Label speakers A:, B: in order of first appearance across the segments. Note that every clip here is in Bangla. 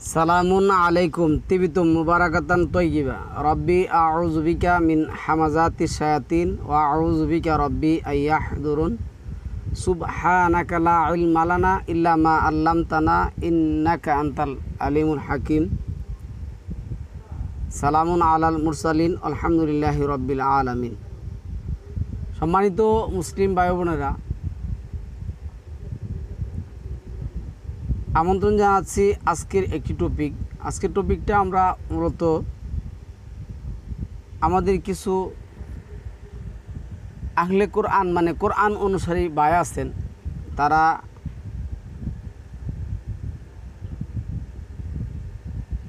A: সালামুন আলাইকুম তিবিতুম মুবারাকাতান তৈয়িবা রব্বি আউযু বিকা মিন হামাযাতিশ শায়াতিন ওয়া আউযু বিকা রব্বি আইয়াহদুরুন সুবহানাকা লা ইলমা লানা ইল্লা মা আল্লামতানা ইন্নাকা আনতাল আলিমুল হাকিম। সালামুন আলাল মুরসালিন আলহামদুলিল্লাহি রব্বিল আলামিন। সম্মানিত মুসলিম ভাই বোনেরা, আমন্ত্রণ জানাচ্ছি আজকের একটি টপিক। আজকের টপিকটা আমরা মূলত আমাদের কিছু আহলে কোরআন মানে কোরআন অনুসারী ভাই আছেন, তারা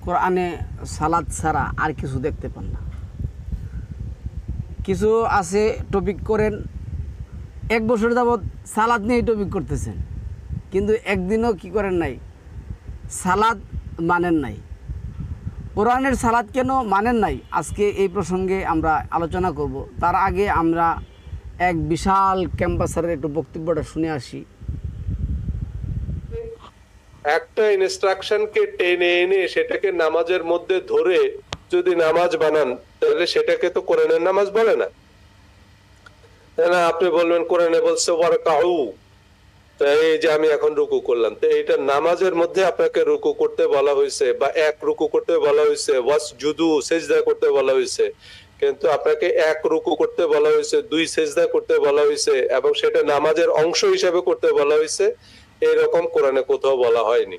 A: কোরআনে সালাত ছাড়া আর কিছু দেখতে পান না। কিছু আছে টপিক করেন 1 বছর যাবৎ সালাত নিয়ে টপিক করতেছেন, কিন্তু একদিনও কি করেন নাই, সালাত মানেন নাই। কোরআনের সালাত কেন মানেন নাই, আজকে এই প্রসঙ্গে আমরা আলোচনা করব। তার আগে আমরা এক বিশাল ক্যাম্পাসের একটু বক্তব্যটা শুনে আসি।
B: একটা ইনস্ট্রাকশনকে টেনে এনে সেটাকে নামাজের মধ্যে ধরে যদি নামাজ বানান, তাহলে সেটাকে তো কোরআনের নামাজ বলে না। আপনি বলবেন কোরআনে বলছে ওয়ারকাউ, এই যে আমি এখন রুকু করলাম, তো এইটা নামাজের মধ্যে আপনাকে রুকু করতে বলা হয়েছে, বা এক রুকু করতে বলা হয়েছে, ওয়াসজুদু সিজদা করতে বলা হয়েছে, কিন্তু আপনাকে এক রুকু করতে বলা হয়েছে, 2 সিজদা করতে বলা হয়েছে, এবং সেটা নামাজের অংশ হিসেবে করতে বলা হয়েছে। এরকম কোরআনে কোথাও বলা হয়নি।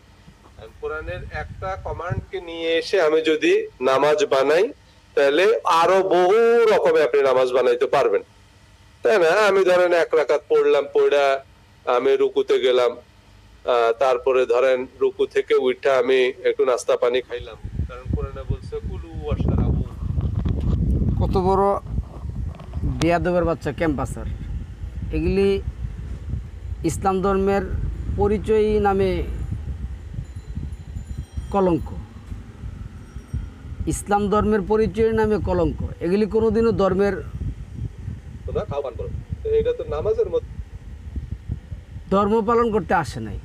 B: কোরআনের একটা কমান্ডকে নিয়ে এসে আমি যদি নামাজ বানাই, তাহলে আরো বহু রকমে আপনি নামাজ বানাইতে পারবেন, তাই না? আমি ধরেন 1 রাকাত পড়লাম, পড়া আমি রুকুতে গেলাম, তারপরে ধরেন রুকু থেকে উঠা আমি একটু নাস্তা পানি খাইলাম, কারণ কোরআনে বলছে কুলু ওয়াশরাবু।
A: কত বড় বেয়াদবের বাচ্চা ক্যাম্পাসার! এগুলি ইসলাম ধর্মের পরিচয় নামে কলঙ্ক, ইসলাম ধর্মের পরিচয় নামে কলঙ্ক। এগুলি কোনোদিনও ধর্মের
B: এটা তো নামাজের মধ্যে
A: ধর্ম পালন করতে আসে নাই।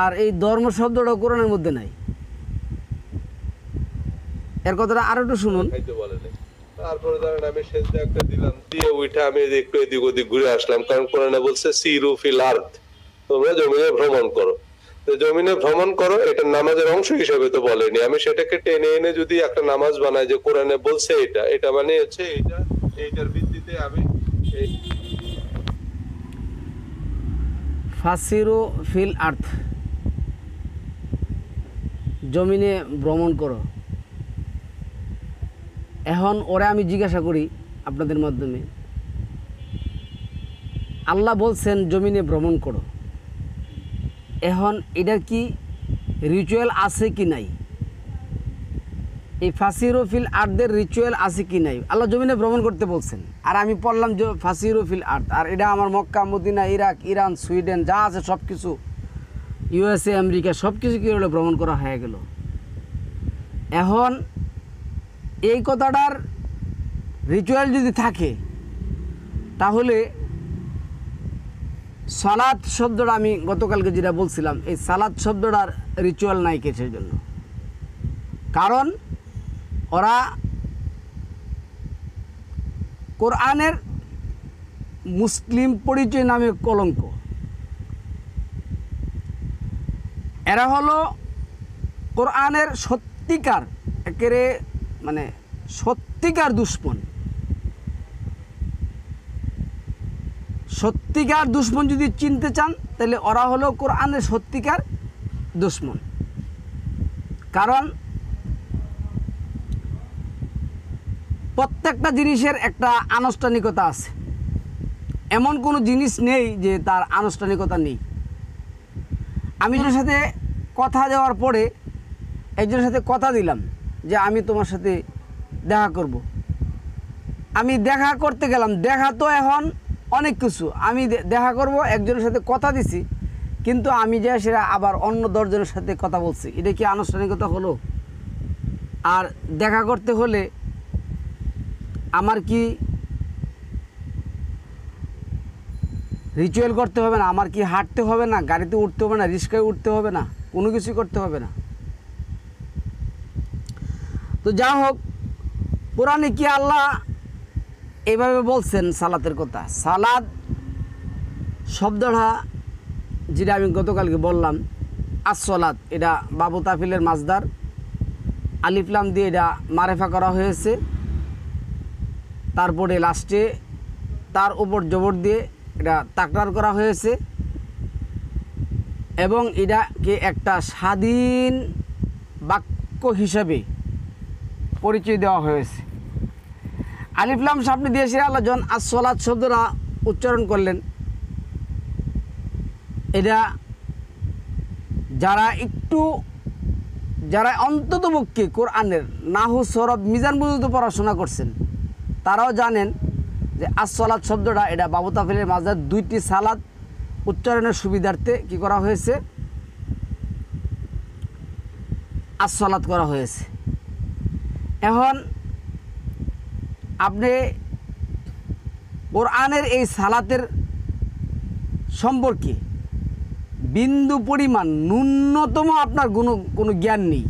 A: আর এই ধর্ম শব্দটা কোরআনের মধ্যে নাই। এর কথাটা আরো একটু শুনুন।
B: তারপরে ধরেন আমি সেজদা একটা দিলাম, দিয়ে উঠে আমি একটু এদিক ওদিক ঘুরে আসলাম, কারণ কোরআনে বলছে সিরু ফিল আরদ, তোমরা জমিনে ভ্রমণ করো। তো জমিনে ভ্রমণ করো, এটা নামাজের অংশ হিসেবে তো বলেনি। আমি সেটাকে টেনে এনে যদি একটা নামাজ বানাই যে কোরআনে বলছে এটা মানে হচ্ছে এইটার ভিত্তিতে আমি
A: ফাসিরু ফিল আর্থ, জমিনে ভ্রমণ করো। এখন ওরা আমি জিজ্ঞাসা করি আপনাদের মাধ্যমে, আল্লাহ বলছেন জমিনে ভ্রমণ করো, এখন এটার কি রিচুয়াল আছে কি নাই? এই ফাসিরু ফিল আর্থের রিচুয়াল আছে কি নাই? আল্লাহ জমিনে ভ্রমণ করতে বলছেন, আর আমি পড়লাম যে ফাসিরু ফিল আর্থ, আর এটা আমার Mecca, Medina, Iraq, Iran, Sweden যা আছে সব কিছু, USA, আমেরিকা সব কিছু কী হলো, ভ্রমণ করা হয়ে গেল। এখন এই কথাটার রিচুয়াল যদি থাকে, তাহলে সালাত শব্দটা আমি গতকালকে যেটা বলছিলাম, এই সালাত শব্দটার রিচুয়াল নাই কিসের জন্য? কারণ ওরা কোরআনের মুসলিম পরিচয় নামে কলঙ্ক। এরা হলো কোরআনের সত্যিকার একেবারে মানে সত্যিকার দুশমন। সত্যিকার দুশমন যদি চিনতে চান, তাহলে ওরা হলো কোরআনের সত্যিকার দুশমন। কারণ প্রত্যেকটা জিনিসের একটা আনুষ্ঠানিকতা আছে, এমন কোনো জিনিস নেই যে তার আনুষ্ঠানিকতা নেই। আমি একজনের সাথে কথা দেওয়ার পরে একজনের সাথে কথা দিলাম যে আমি তোমার সাথে দেখা করব, আমি দেখা করতে গেলাম। দেখা তো এখন অনেক কিছু, আমি দেখা করব একজনের সাথে কথা দিছি, কিন্তু আমি যে সেটা আবার অন্য 10 জনের সাথে কথা বলছি, এটা কি আনুষ্ঠানিকতা হলো? আর দেখা করতে হলে আমার কি রিচুয়াল করতে হবে না? আমার কি হাঁটতে হবে না? গাড়িতে উঠতে হবে না? রিক্সায় উঠতে হবে না? কোনো কিছুই করতে হবে না। তো যা হোক, কোরআনে কি আল্লাহ এইভাবে বলছেন সালাতের কথা? সালাদ শব্দটা যেটা আমি গতকালকে বললাম, আসসালাত, এটা বাবু তাফিলের মাজদার, আলিফলাম দিয়ে এটা মারেফা করা হয়েছে, তারপরে লাস্টে তার উপর জবর দিয়ে এটা তাকরার করা হয়েছে, এবং এটাকে একটা স্বাধীন বাক্য হিসাবে পরিচয় দেওয়া হয়েছে। আলিফলাম সামনে দিয়েছে আল্লাহ যখন আসসালাত শব্দটা উচ্চারণ করলেন, এটা যারা অন্ততপক্ষে কোরআনের নাহু সরব মিজান পর্যন্ত পড়াশোনা করছেন তারাও জানেন যে আসসালাত শব্দটা এটা বাবু তাফিলের মাজদার, দুইটি সালাত উচ্চারণের সুবিধার্থে কি করা হয়েছে? আসসালাত করা হয়েছে। এখন আপনি কোরআনের এই সালাতের সম্পর্কে বিন্দু পরিমাণ ন্যূনতম আপনার কোনো জ্ঞান নেই।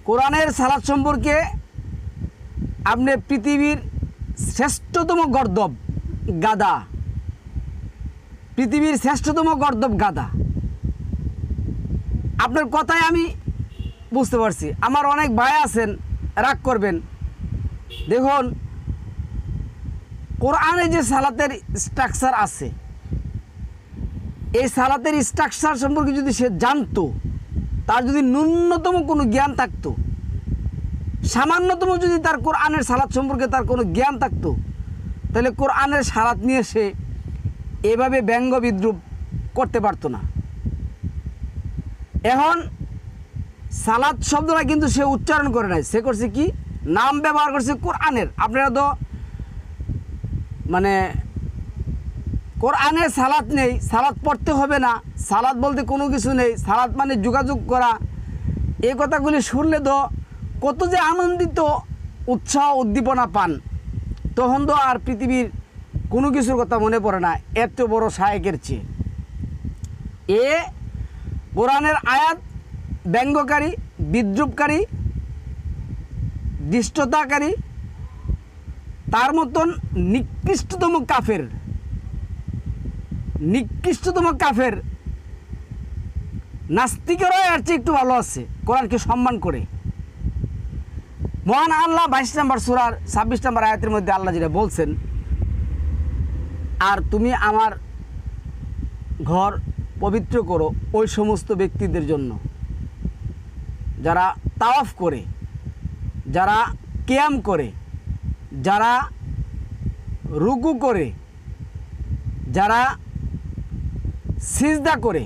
A: কোরআনের সালাত সম্পর্কে আপনি পৃথিবীর শ্রেষ্ঠতম গর্দব গাদা, পৃথিবীর শ্রেষ্ঠতম গর্দব গাদা, আপনার কথায় আমি বুঝতে পারছি। আমার অনেক ভাই আছেন, রাগ করবেন। দেখুন, কোরআনে যে সালাতের স্ট্রাকচার আছে, এই সালাতের স্ট্রাকচার সম্পর্কে যদি সে জানতো, তার যদি ন্যূনতম কোনো জ্ঞান থাকতো, সামান্যতম যদি তার কোরআনের সালাত সম্পর্কে তার কোনো জ্ঞান থাকতো, তাহলে কোরআনের সালাত নিয়ে সে এভাবে ব্যঙ্গ বিদ্রুপ করতে পারতো না। এখন সালাত শব্দটা কিন্তু সে উচ্চারণ করে নাই, সে করছে কি? নাম ব্যবহার করছে কোরআনের। আপনারা তো মানে কোরআনের সালাত নেই, সালাত পড়তে হবে না, সালাত বলতে কোনো কিছু নেই, সালাত মানে যোগাযোগ করা, এই কথাগুলি শুনলে তো কত যে আনন্দিত, উৎসাহ, উদ্দীপনা পান, তখন তো আর পৃথিবীর কোনো কিছুর কথা মনে পড়ে না এত বড় শায়েকের চেয়ে। এ কোরআনের আয়াত ব্যঙ্গকারী, বিদ্রুপকারী, দৃষ্টতাকারী, তার মতন নিকৃষ্টতম কাফের নাস্তিকেরও এর চেয়ে একটু ভালো আছে কোরআনকে সম্মান করে। মহান আল্লাহ 22 নম্বর সূরার 26 নম্বর আয়াতের মধ্যে আল্লাহ যেটা বলছেন, আর তুমি আমার ঘর পবিত্র করো ওই সমস্ত ব্যক্তিদের জন্য যারা তাওয়াফ করে, যারা কিয়াম করে, যারা রুকু করে, যারা সিজদা করে।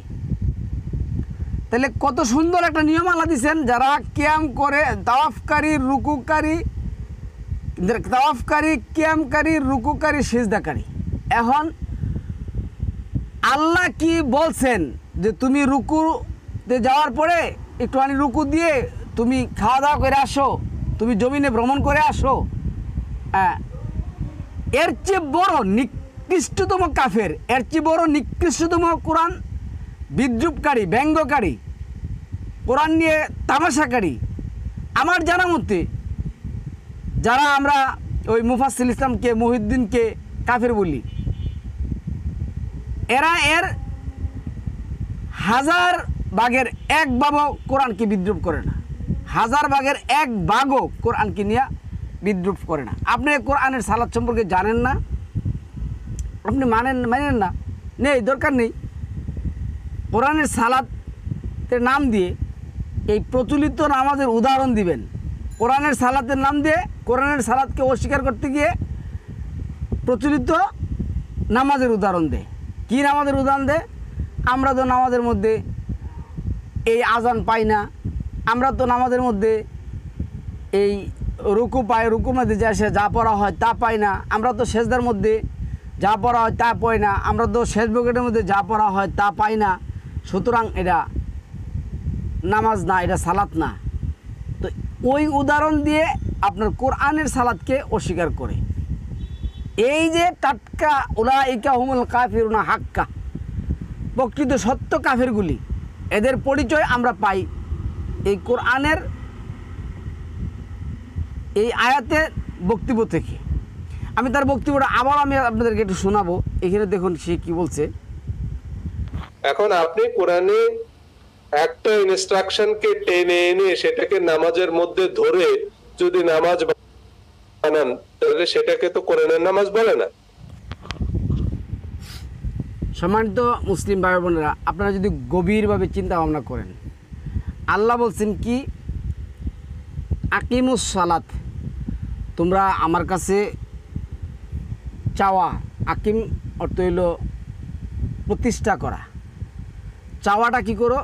A: তাহলে কত সুন্দর একটা নিয়ম আল্লাহ দিয়েছেন, যারা কিয়াম করে, তাওয়াফকারী, কিয়ামকারী, রুকুকারী, সিজদাকারী। এখন আল্লাহ কি বলছেন যে তুমি রুকুতে যাওয়ার পরে একটুখানি রুকু দিয়ে তুমি খাওয়া দাওয়া করে আসো, তুমি জমিনে ভ্রমণ করে আসো। এর চেয়ে বড় নিকৃষ্টতম কাফের, এর চেয়ে বড় নিকৃষ্টতম কোরআন বিদ্রুপকারী, ব্যঙ্গকারী, কোরআন নিয়ে তামাশাকারী আমার জানা মতে, যারা আমরা ওই মুফাসসিল ইসলামকে, মহিউদ্দিনকে কাফের বলি, এরা এর 1000 ভাগের 1 ভাগও কোরআনকে বিদ্রুপ করে না, 1000 ভাগের 1 ভাগও কোরআনকে নিয়ে বিদ্রুপ করে না। আপনি কোরআনের সালাত সম্পর্কে জানেন না, আপনি মানেন না, নেই, দরকার নেই। কোরআনের সালাতের নাম দিয়ে এই প্রচলিত নামাজের উদাহরণ দিবেন, কোরআনের সালাতের নাম দিয়ে কোরআনের সালাতকে অস্বীকার করতে গিয়ে প্রচলিত নামাজের উদাহরণ দেয়। কী নামাজের উদাহরণ দেয়? আমরা তো নামাজের মধ্যে এই আজান পাই না, আমরা তো নামাজের মধ্যে এই রুকু পাই, রুকুর মধ্যে যা পড়া হয় তা পাই না, আমরা তো সেজদার মধ্যে যা পড়া হয় তা পাই না, আমরা তো শেষ বকেটের মধ্যে যা পড়া হয় তা পাই না, সুতরাং এটা নামাজ না, এটা সালাত না। তো ওই উদাহরণ দিয়ে আপনার কোরআনের সালাতকে অস্বীকার করে। এই যে টাটকা উলাইকা হুমুল কাফিরুনা হাক্কা, প্রকৃত সত্য কাফেরগুলি, এদের পরিচয় আমরা পাই এই কোরআনের এই আয়াতের বক্তব্য থেকে। আমি তার বক্তব্যটা আবার আমি আপনাদেরকে একটু শোনাবো। এখানে দেখুন সে কি বলছে।
B: এখন আপনি কোরআনে একটা ইনস্ট্রাকশনকে টেনে এনে সেটাকে নামাজের মধ্যে ধরে যদি নামাজ বানান, তাহলে সেটাকে তো কোরআনের নামাজ বলে না।
A: সম্মানিত মুসলিম ভাই বোনেরা, আপনারা যদি গভীরভাবে চিন্তা ভাবনা করেন, আল্লাহ বলছেন কি, আকিমুস সালাত, তোমরা আমার কাছে চাওয়া। আকিম অর্থ হইল প্রতিষ্ঠা করা, চাওয়াটা কি করো,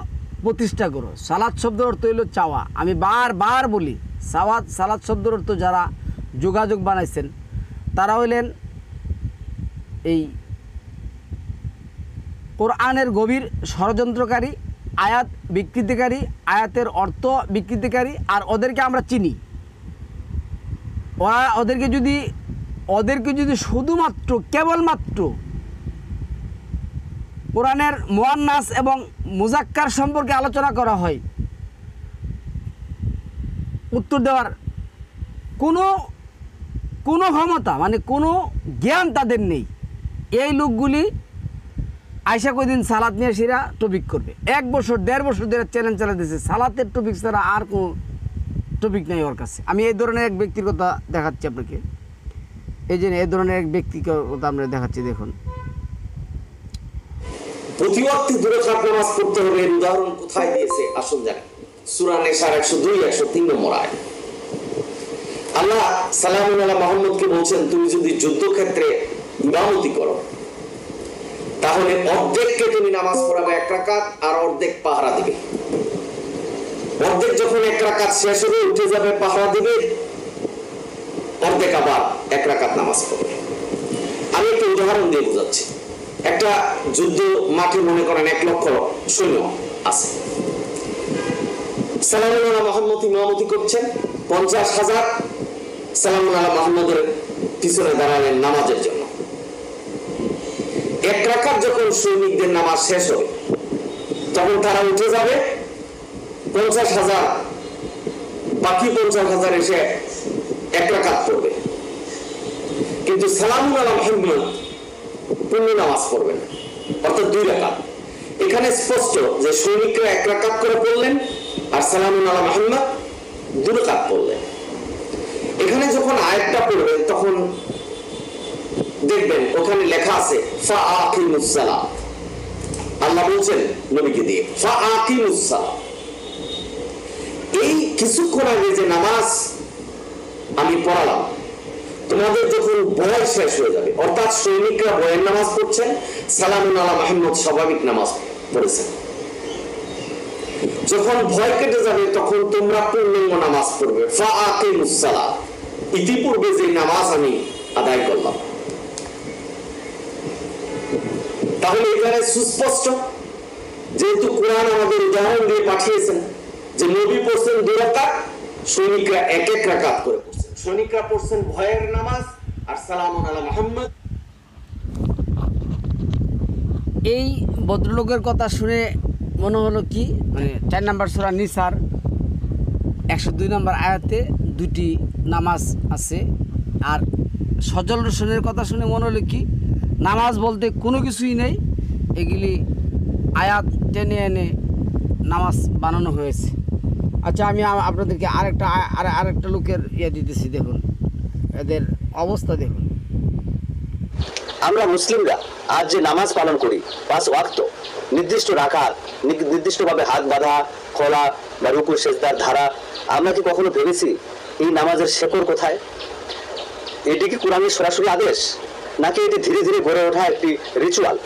A: প্রতিষ্ঠা করো। সালাত শব্দের অর্থ হইল চাওয়া। আমি বারবার বলি, সালাত শব্দের অর্থ যারা যোগাযোগ বানাইছেন তারা হইলেন এই কোরআনের গভীর ষড়যন্ত্রকারী, আয়াত বিকৃতিকারী, আয়াতের অর্থ বিকৃতিকারী। আর ওদেরকে আমরা চিনি। ওদেরকে যদি শুধুমাত্র কেবলমাত্র কোরআনের মুয়ান্নাস এবং মুজাক্কার সম্পর্কে আলোচনা করা হয়, উত্তর দেওয়ার কোনো ক্ষমতা, মানে কোনো জ্ঞান তাদের নেই। এই লোকগুলি আয়সা কদিন সালাত নিয়ে সেরা টপিক করবে। 1 বছর 1.5 বছর ধরে চ্যালেঞ্জ চালাতেছে, সালাতের টপিক ছাড়া আর কোনো টপিক নেই ওর কাছে। আমি এই ধরনের এক ব্যক্তির কথা দেখাচ্ছি আপনাকে। এই যে এই ধরনের এক ব্যক্তির কথা আমরা দেখাচ্ছি, দেখুন।
C: প্রতিওয়াক্তে দূরে থাকা নামাজ পড়তে হবে, এর উদাহরণ কোথায় দিয়েছে আসুন জানি। সূরা নিসার 102 103 নম্বর আয়াত। আল্লাহ সালামুন আলা মুহাম্মদকে বলছেন, তুমি যদি যুদ্ধক্ষেত্রে ইমামতি করো তাহলে অর্ধেককে তুমি নামাজ পড়াবে 1 রাকাত, আর অর্ধেক পাহারা দিবে। অর্ধেক যখন 1 রাকাত শেষ হবে উঠে যাবে, পাহারা দিবে, অর্ধেক আবার 1 রাকাত নামাজ পড়বে। আমি একটা উদাহরণ দিয়ে বোঝাচ্ছি। একটা যুদ্ধ মাঠে মনে করেন 1 লক্ষ সৈন্য আছে। সালামুন আলা মুহাম্মদ ইমামতি করছেন, 50,000 সালামুন আলা মুহাম্মদের পিছনে দাঁড়ালেন নামাজের জন্য। 1 রাকাত যখন সৈনিকদের নামাজ শেষ হবে তখন তারা উঠে যাবে, 50,000 বাকি 50,000 এসে 1 রাকাত পড়বে। কিন্তু সালামুন আলা মুহাম্মদ পূর্ণ নামাজ পড়বেন, অর্থাৎ 2 রাকাত। এখানে স্পষ্ট যে সৈনিকরা 1 রাকাত করে পড়লেন আর সালামুন আলা মুহাম্মদ 2 রাকাত পড়লেন। এখানে যখন আয়াতটা পড়বেন তখন দেখবেন ওখানে লেখা আছে ফাআকিমুস সালাত। আল্লাহ বলছেন নবীকে দিয়ে ফাআকিমুস সালাত। এই কিছুক্ষণ আগে যে নামাজ আমি পড়ালাম, তোমাদের যখন বয় শেষ হয়ে যাবে, অর্থাৎ সৈনিকরা বয়ের নামাজ পড়ছেন, সালামুন আলা মুহাম্মদ স্বাভাবিক নামাজ পড়েছেন, যখন ভয় কেটে যাবে তখন তোমরা পূর্ণাঙ্গ নামাজ পড়বে। ফাআকিমুস সালাত, ইতিপূর্বে যে নামাজ আমি আদায় করলাম। তাহলে এখানে সুস্পষ্ট, যেহেতু কোরআন আমাদের উদাহরণ দিয়ে পাঠিয়েছেন যে নবী পড়ছেন 2 রাকাত, সৈনিকরা 1 রাকাত করে পড়ছেন। সৈনিকরা পড়ছেন ভয়ের নামাজ আর সালামুন আলা মুহাম্মদ।
A: এই ভদ্রলোকের কথা শুনে মনে হলো কি, মানে 4 নম্বর সূরা নিসার 102 নম্বর আয়াতে 2টি নামাজ আছে। আর সজল রোশনের কথা শুনে মনে হলো কি, নামাজ বলতে কোনো কিছুই নেই, এগুলি আয়াত টেনে এনে নামাজ বানানো হয়েছে। আচ্ছা, আমি আপনাদেরকে আরেকটা লোকের দিতেছি, দেখুন এদের অবস্থা দেখুন।
D: আমরা মুসলিমরা আজ যে নামাজ পালন করি 5 ওয়াক্ত, নির্দিষ্ট রাকাত, নির্দিষ্টভাবে হাত বাঁধা, খোলা বা রুকু সেজদার ধারা, আমরা কি কখনো ভেবেছি এই নামাজের শেকড় কোথায়? এটি কি কোরআনের সরাসরি আদেশ, নাকি এটি ধীরে ধীরে গড়ে ওঠা একটি রিচুয়াল?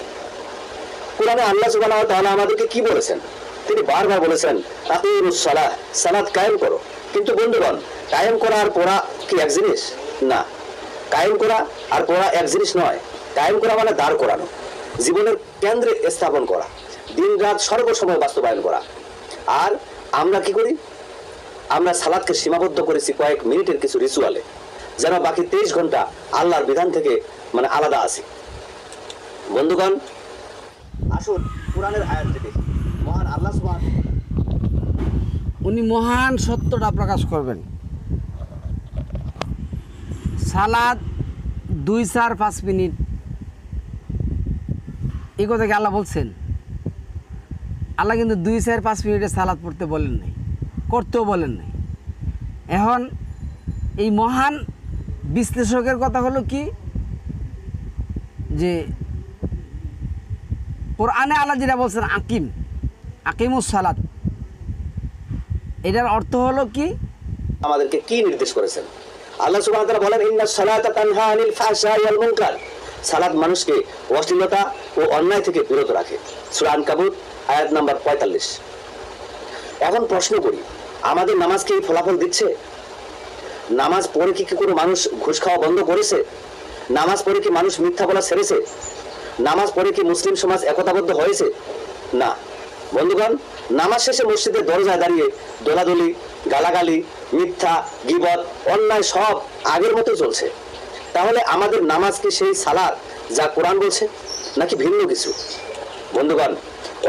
D: কোরআনে আল্লাহ সুবহানাহু ওয়া তাআলা আমাদেরকে কি বলেছেন? তিনি বারবার বলেছেন আকিমুস সালাহ, সালাত কায়েম করো। কিন্তু বন্ধুগণ, কায়েম করা আর পড়া কি এক জিনিস? না, কায়েম করা আর পড়া এক জিনিস নয়। কায়েম করা মানে দাঁড় করানো, জীবনের কেন্দ্রে স্থাপন করা, দিন রাত সর্বসময় বাস্তবায়ন করা। আর আমরা কি করি? আমরা সালাতকে সীমাবদ্ধ করেছি কয়েক মিনিটের কিছু রিচুয়ালে, যেন বাকি 23 ঘন্টা আল্লাহর বিধান থেকে মানে আলাদা আছি। বন্ধুগণ, আসুন কোরআনের আয়াত থেকে মহান আল্লাহ সুবহানাহু
A: উনি মহান সত্যটা প্রকাশ করবেন। সালাদ 2-4-5 মিনিট, এই কথা কি আল্লাহ বলছেন? আল্লাহ কিন্তু 2-4-5 মিনিটে সালাদ পড়তে বলেন নাই, করতেও বলেন নাই। এখন এই মহান বিশ্লেষকের কথা হলো কি, যে কোরআনে আল্লাহ যেটা বলছেন আকিমুস সালাত, এটার অর্থ হলো কি?
D: আমাদেরকে কি নির্দেশ করেছেন? আল্লাহ সুবহানাহু ওয়া তাআলা বলেন, ইন্নাস সালাতা তানহা আনিল ফাহশাই ওয়াল মুনকার। সালাত মানুষকে অশ্লীলতা ও অন্যায় থেকে বিরত রাখে। সূরা আনকাবুত আয়াত নাম্বার 45। এখন প্রশ্ন করি, আমাদের নামাজ কি ফলাফল দিচ্ছে? নামাজ পড়ে কি কোনো মানুষ ঘুষ খাওয়া বন্ধ করেছে? নামাজ পড়ে কি মানুষ মিথ্যা বলা ছেড়েছে? নামাজ পড়ে কি মুসলিম সমাজ একতাবদ্ধ হয়েছে? না বন্ধুগণ, নামাজ শেষে মসজিদের দরজায় দাঁড়িয়ে দোলাদলি, গালাগালি, মিথ্যা, গীবত, অন্যায় সব আগের মতো চলছে। তাহলে আমাদের নামাজ কি সেই সালাত যা কোরআন বলছে, নাকি ভিন্ন কিছু? বন্ধুগণ,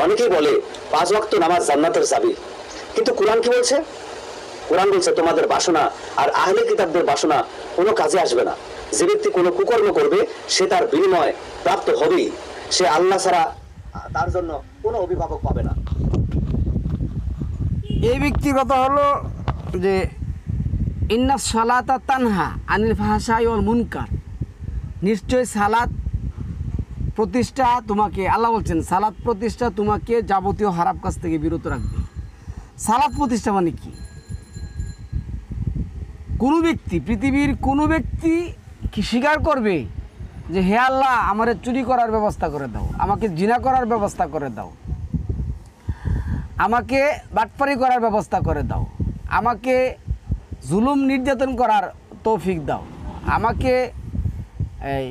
D: অনেকেই বলে 5 ওয়াক্ত নামাজ জান্নাতের চাবি, কিন্তু কোরআন কি বলছে? কোরআন বলছে তোমাদের বাসনা আর আহলে কিতাবদের বাসনা কোনো কাজে আসবে না। যে ব্যক্তি কোনো কুকর্ম করবে সে তার বিনিময় প্রাপ্ত হবেই। সে আল্লাহ ছাড়া তার জন্য কোনো অভিভাবক পাবে না।
A: এই ব্যক্তিগত হলো যে ইন্নাস সালাতা তানহা আনিল ফাহশাই ওয়াল মুনকার, নিশ্চয় সালাত প্রতিষ্ঠা তোমাকে, আল্লাহ বলছেন সালাত প্রতিষ্ঠা তোমাকে যাবতীয় খারাপ কাজ থেকে বিরত রাখবে। সালাত প্রতিষ্ঠা মানে কি? কোনো ব্যক্তি, পৃথিবীর কোনো ব্যক্তি কি স্বীকার করবে যে হে আল্লাহ আমারে চুরি করার ব্যবস্থা করে দাও, আমাকে জিনা করার ব্যবস্থা করে দাও, আমাকে বাটপারি করার ব্যবস্থা করে দাও, আমাকে জুলুম নির্যাতন করার তৌফিক দাও, আমাকে এই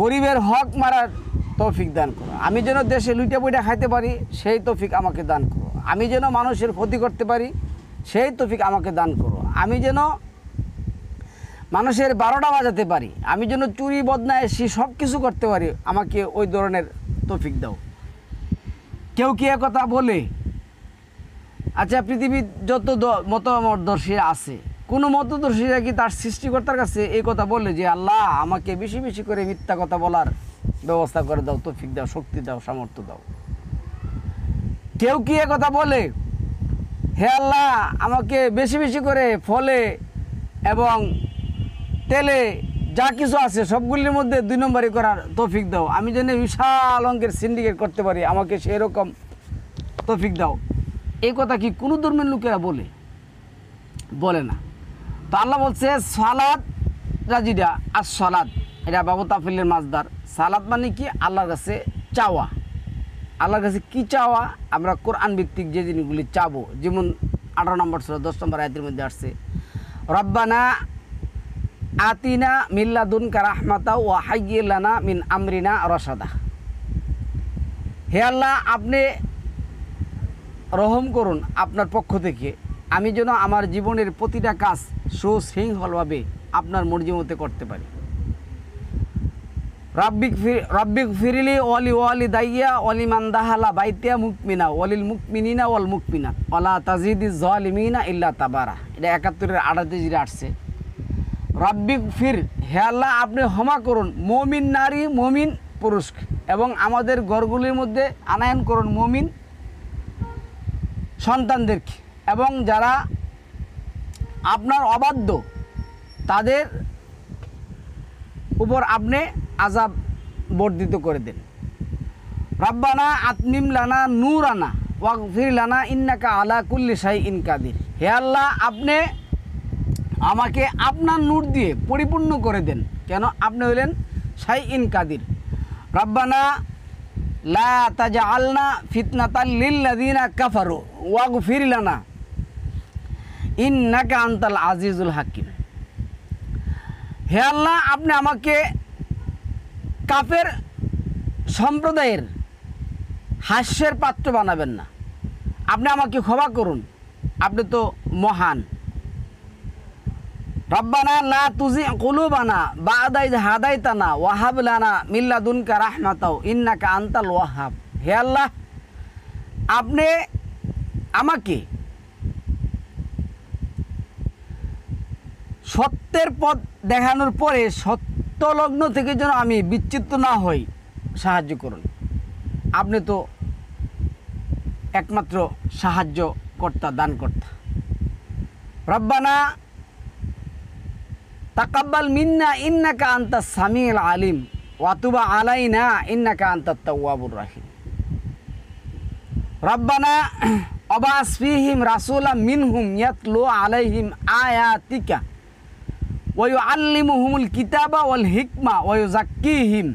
A: গরিবের হক মারার তৌফিক দান করো, আমি যেন দেশে লুইটা পুইটা খাইতে পারি সেই তৌফিক আমাকে দান করো, আমি যেন মানুষের ক্ষতি করতে পারি সেই তৌফিক আমাকে দান করো, আমি যেন মানুষের 12টা বাজাতে পারি, আমি যেন চুরি বদমাইশি সব কিছু করতে পারি, আমাকে ওই ধরনের তৌফিক দাও। কেউ কি কথা বলে? আচ্ছা, পৃথিবীর যত মতদর্শীরা আছে, কোনো মতদর্শীরা কি তার সৃষ্টিকর্তার কাছে এই কথা বলে যে আল্লাহ আমাকে বেশি বেশি করে মিথ্যা কথা বলার ব্যবস্থা করে দাও, তৌফিক দাও, শক্তি দাও, সামর্থ্য দাও? কেউ কি কথা বলে হে আল্লাহ আমাকে বেশি বেশি করে ফলে এবং তেলে যা কিছু আছে সবগুলির মধ্যে 2 নম্বরই করার তৌফিক দাও, আমি যেন বিশাল অঙ্কের সিন্ডিকেট করতে পারি, আমাকে সেরকম তৌফিক দাও? এই কথা কি কোনো ধর্মের লোকেরা বলে না। তো আল্লাহ বলছে সালাত রাজিরা আর সালাত, এটা বাবু তাফিলের মাসদার। সালাত মানে কি? আল্লাহর কাছে চাওয়া। আল্লাহর কাছে কি চাওয়া? আমরা কোরআন ভিত্তিক যে জিনিসগুলি চাবো, যেমন 18 নম্বর সূরা 10 নম্বর আয়াতের মধ্যে আসছে রব্বানা আতিনা মিল্লাদুনকা রাহমাতা ওয়া হাইয়্যি লানা মিন আমরিনা রশাদা। হে আল্লাহ আপনি রহম করুন আপনার পক্ষ থেকে, আমি যেন আমার জীবনের প্রতিটা কাজ সুশৃঙ্খলভাবে আপনার মর্জি মতে করতে পারি। রব্বিক ফিরিলি ওয়ালি ওয়ালি দাইয়া ওয়ালি মান দাহালা বাইতিয়া মুকমিনা ওয়ালিল মুকমিনিনা ওয়াল মুকমিনাত ওয়ালা তাজিদিজ জালিমিনা ইল্লা তাবারা। এটা 71-এর 38 আসছে। রব্বিক ফির, হে আল্লাহ আপনি ক্ষমা করুন মুমিন নারী মুমিন পুরুষ এবং আমাদের ঘরগুলির মধ্যে আনায়ন করুন মুমিন সন্তানদেরকে, এবং যারা আপনার অবাধ্য তাদের উপর আপনি আযাব বর্ধিত করে দেন। রব্বানা আতমিম লানা নূরানা ওয়াগফির লানা ইন্নাকা আলা কুল্লি শাইইন কাদির। হে আল্লাহ আপনি আমাকে আপনার নূর দিয়ে পরিপূর্ণ করে দেন। কেন? আপনি হলেন শাইইন কাদির। রব্বানা লা তাজআলনা ফিতনাতাল লিল্লাযিনা কাফারু ওয়াগফির লানা ইন্নাকা আনতাল আজিজুল হাকিম। হে আল্লাহ আপনি আমাকে কাফের সম্প্রদায়ের হাস্যের পাত্র বানাবেন না, আপনি আমাকে ক্ষমা করুন, আপনি তো মহান। রব্বানা লা তুজি কুলুবানা বা'দা ইয হাদাইতানা ওয়া হাব লানা মিন লাদুনকা রাহমাতাও ইন্নাকা আনতাল ওয়াহ্হাব। হে আল্লাহ আপনি আমাকে সত্যের পথ দেখানোর পরে সত্যলগ্ন থেকে যেন আমি বিচ্যুত না হই, সাহায্য করুন। আপনি তো একমাত্র সাহায্যকর্তা, দানকর্তা। রব্বানা তাকাব্বাল মিন্না ইন্নাকা আনতাস সামিউল আলিম ওয়া তুব আলাইনা ইন্নাকা আনতাত তাওয়াবুর রহিম। রব্বানা আবাস ফীহিম রাসূলাম মিনহুম ইয়াতলু আলাইহিম আয়াতিকা ওয়া ইউআল্লিমুহুমুল কিতাবা ওয়াল হিকমা ওয়া ইউযাক্কিহিম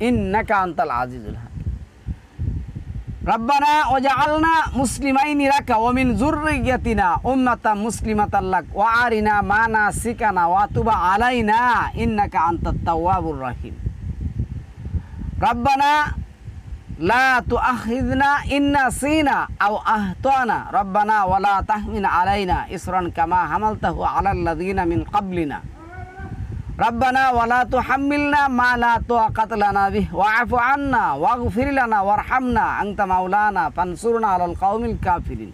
A: ইন্নাকা আনতাল আজিজুল হাকিম। রব্বানা ওয়াজআলনা মুসলিমাইনি লাকা ওয়া মিন যুররিয়্যাতিনা উম্মাতাম মুসলিমাতাল লাক ওয়া আরিনা মানাসিকানা ওয়া তুব আলাইনা ইন্নাকা আনতাত তাওয়াবুর রহিম। রব্বানা লা তুআখিযনা ইন নাসিনা আও আখতানা রব্বানা ওয়া লা তাহমিল আলাইনা ইসরান কামা হামালতাহু আলাল লাযিনা মিন ক্বাবলিনা রব্বানা ওয়া লা তুহাম্মিলনা মা লা তাকাতা লানা বিহি ওয়া'ফু আন্না ওয়াগফির লানা ওয়ারহামনা আনতা মাওলানা ফানসুরনা আলাল কওমিল কাফিরিন।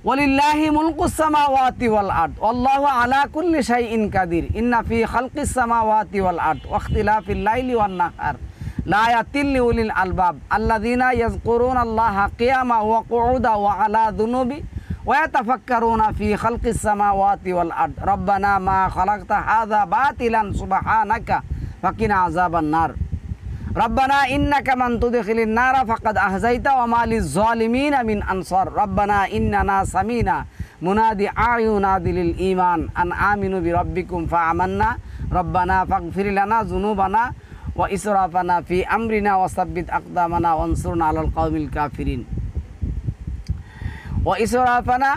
A: ওয়ালিল্লাহি মুলকুস সামাওয়াতি ওয়াল আরদ ওয়াল্লাহু আলা কুল্লি শাইইন কাদির ইন্না ফি খালকিস সামাওয়াতি ওয়াল আরদ ওয়া ইখতিলাফিল লাইলি ওয়ান নাহার লায়াতিল লিউলিল আলবাব আল্লাযীনা ইয়াযকুরুনাল্লাহা কিয়ামান ওয়া কুউদা ওয়া আলা যুনুবি ওয়া ইয়াতাফাক্কারুনা ফি খালকিস সামাওয়াতি ওয়াল আরদ রব্বানা মা খালাকতা হাযা বাতিলান সুবহানাকা ফাকিনা আযাবান নার। রব্বানা ইন্নাকা মান তুদখিলিন নারা ফাকাদ আহযাইতা ওয়া মা লিয-যালিমিনা মিন আনসার। রব্বানা ইন্নানা সামিনা মুনাদি আয়ুনাদি লিল ঈমান আন আমিনু বিরাব্বিকুম ফাআমান্না রব্বানা ফাগফির লানা যুনুবানা ওয়া ইসরাফানা ফি আমরিনা ওয়া সাব্বিত আকদামানা ওয়ানসুরনা আলাল কওমিল কাফিরিন। ওয়া ইসরাফানা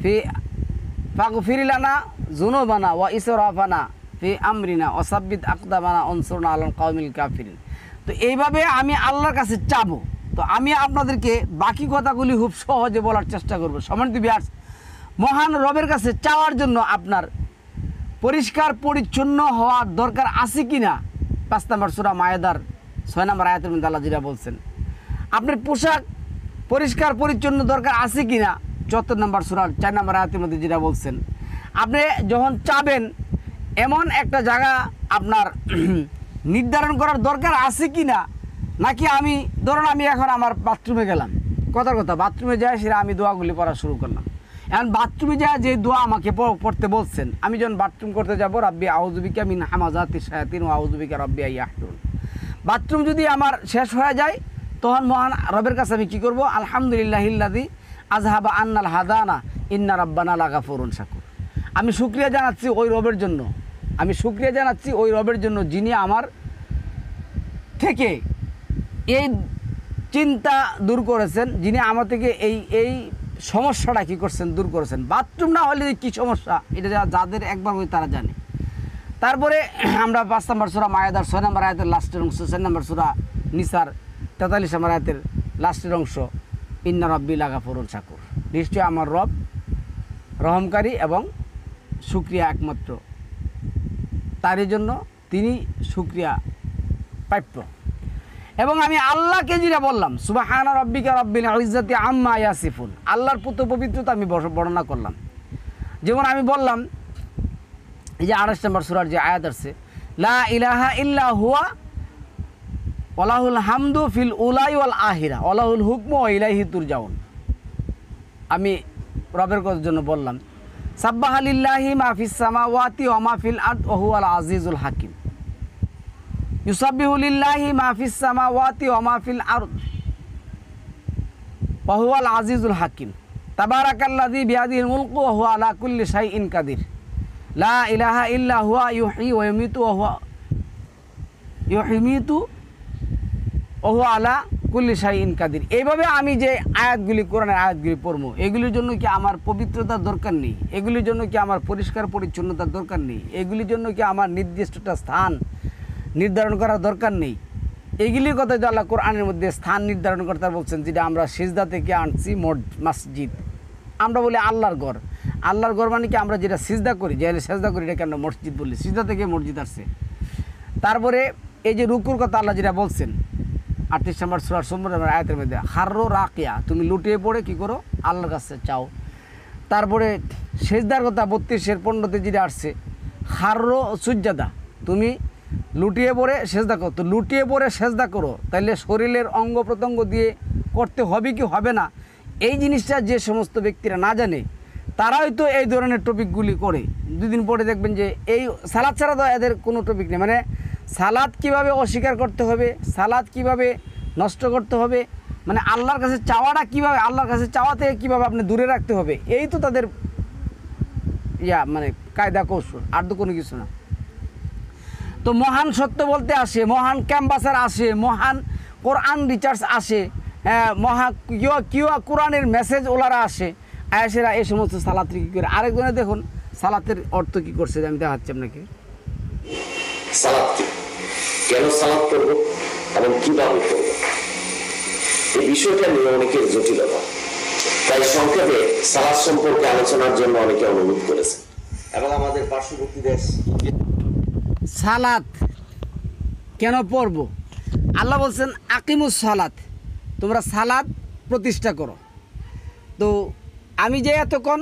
A: ফি ফাগফির লানা যুনুবানা ওয়া ইসরাফানা ফি আমরিনা ওয়া সাব্বিত আকদামানা ওয়ানসুরনা আলাল কওমিল কাফিরিন। তো এইভাবে আমি আল্লাহর কাছে চাবো। তো আমি আপনাদেরকে বাকি কথাগুলি খুব সহজে বলার চেষ্টা করব। সম্মানিত ভিউয়ার্স, মহান রবের কাছে চাওয়ার জন্য আপনার পরিষ্কার পরিচ্ছন্ন হওয়ার দরকার আছে কি না, 5 নম্বর সূরা মায়েদার 6 নম্বর আয়াতের মধ্যে আল্লাহ যেটা বলছেন। আপনার পোশাক পরিষ্কার পরিচ্ছন্ন দরকার আছে কি না, 74 নম্বর সূরার 4 নম্বর আয়াতের মধ্যে যেটা বলছেন। আপনি যখন চাবেন এমন একটা জায়গা আপনার নির্ধারণ করার দরকার আছে কি না, নাকি আমি ধরুন আমি এখন আমার বাথরুমে গেলাম, কথার কথা বাথরুমে যাই সেটা আমি দোয়াগুলি পড়া শুরু করলাম। এখন বাথরুমে যায় যে দোয়া আমাকে পড়তে বলছেন, আমি যখন বাথরুম করতে যাব রাব্বি আউযু বিকা মিন হামাযাতিশ শায়াতিন ওয়া আউযু বিকা রাব্বি আইয়াহতুন। বাথরুম যদি আমার শেষ হয়ে যায় তখন মহান রবের কাছে আমি কী করবো, আলহামদুলিল্লাহিল্লাযী আযহাবা আন্নাল হাদানা ইন্না রাব্বানা লাগাফুরুন শাকুর। আমি শুকরিয়া জানাচ্ছি ওই রবের জন্য, আমি শুকরিয়া জানাচ্ছি ওই রবের জন্য যিনি আমার থেকে এই চিন্তা দূর করেছেন, যিনি আমার থেকে এই সমস্যাটা কী করছেন, দূর করেছেন। বাথরুম না হলে কী সমস্যা এটা যাদের একবার হয়ে তারা জানে। তারপরে আমরা 5 নম্বর সূরা মায়েদার 6 নম্বর আয়াতের লাস্টের অংশ, 4 নম্বর সূরা নিসার 43 নম্বর আয়াতের লাস্টের অংশ, ইন্না রাব্বি লাগাফুরুন শাকুর, নিশ্চয় আমার রব রহমকারী এবং শুকরিয়া একমাত্র তারই জন্য, তিনি শুকরিয়া প্রাপ্য। এবং আমি আল্লাহকে যেটা বললাম সুবহানা রাব্বিকা রাব্বিল ইজ্জাতি আম্মা ইয়াসিফুন, আল্লাহর পুত্র পবিত্রতা আমি বর্ণনা করলাম। যেমন আমি বললাম এই যে 28 নম্বর সূরার যে আয়াত আছে, লা ইলাহা ইল্লা হুয়া ওয়ালাহুল হামদু ফিল উলাই ওয়াল আখিরা ওয়ালাহুল হুকমু ওয়া ইলাইহি তুরজাউন। আমি রবের কথার জন্য বললাম সাব্বাহা লিল্লাহি মা ফিস সামাওয়াতি ওয়া মা ফিল আরদ ওয়া হুয়াল আজিজুল হাকিম। ইউসাব্বিহু লিল্লাহি মা ফিস সামাওয়াতি ওয়া মা ফিল আরদ ওয়া হুয়াল আজিজুল হাকিম। তাবারাকাল্লাযী বিয়াদিহিল মুলকু ওয়া হুয়া আলা কুল্লি শাইইন কাদির। লা ইলাহা ইল্লা হুয়া ইউহয়ি ওয়া ইউমীতু ওয়া হুয়া আলা কুল্লি শাইইন কাদির। এইভাবে আমি যে আয়াতগুলি কোরআনের আয়াতগুলি পড়ব, এগুলির জন্য কি আমার পবিত্রতার দরকার নেই? এগুলির জন্য কি আমার পরিষ্কার পরিচ্ছন্নতার দরকার নেই? এগুলির জন্য কি আমার নির্দিষ্টটা স্থান নির্ধারণ করার দরকার নেই? এইগুলির কথা যে আল্লাহ কোরআনের মধ্যে স্থান নির্ধারণ করতে বলছেন, যেটা আমরা সিজদা থেকে আনছি মসজিদ। আমরা বলি আল্লাহর ঘর, আল্লাহর ঘর মানে কি আমরা যেটা সিজদা করি, যে সেজদা করি এটাকে আমরা মসজিদ বলি, সিজদা থেকে মসজিদ আসছে। তারপরে এই যে রুকুর কথা আল্লাহ যেটা বলছেন 38 নম্বর সূরার 16 নম্বর আয়াতের মধ্যে, হাররো রাকিয়া, তুমি লুটিয়ে পড়ে কি করো, আল্লাহর কাছে চাও। তারপরে সেজদার কথা 32-এর 15-তে যেটা আসছে, খাররো সুজ্জাদা, তুমি লুটিয়ে পড়ে সেজদা করো। তো লুটিয়ে পড়ে সেজদা করো, তাহলে শরীরের অঙ্গ প্রত্যঙ্গ দিয়ে করতে হবে কি হবে না, এই জিনিসটা যে সমস্ত ব্যক্তিরা না জানে তারা হয়তো এই ধরনের টপিকগুলি করে। দুদিন পরে দেখবেন যে এই সালাদ ছাড়া তো এদের কোনো টপিক নেই, মানে সালাদ কিভাবে অস্বীকার করতে হবে, সালাদ কিভাবে নষ্ট করতে হবে, মানে আল্লাহর কাছে চাওয়াটা কিভাবে, আল্লাহর কাছে চাওয়া থেকে কীভাবে আপনি দূরে রাখতে হবে, এই তো তাদের মানে কায়দা কৌশল, আর তো কোনো কিছু না। তো মহান সত্য বলতে আসে, মহান ক্যাম্পাসার আসে, মহান কোরআন রিচার্জ আসে, কোরআনের মেসেজ ওলারা আসে, আয়াসেরা এই সমস্ত সালাতের কী করে। আরেকজনে দেখুন সালাতের অর্থ কী করছে, আমি দেখাচ্ছি আপনাকে।
C: সালাত কি, কেন সালাত করবো এবং কিভাবে করবো, এই বিষয়টা নিয়ে অনেকের জটিলতা। তাই সংক্ষেপে সালাত সম্পর্কে আলোচনার জন্য অনেকে অনুরোধ করেছে এবং আমাদের পার্শ্ববর্তী দেশ
A: সালাত কেন পড়ব, আল্লাহ বলছেন আকিমুস সালাত, তোমরা সালাত প্রতিষ্ঠা করো। তো আমি যে এতক্ষণ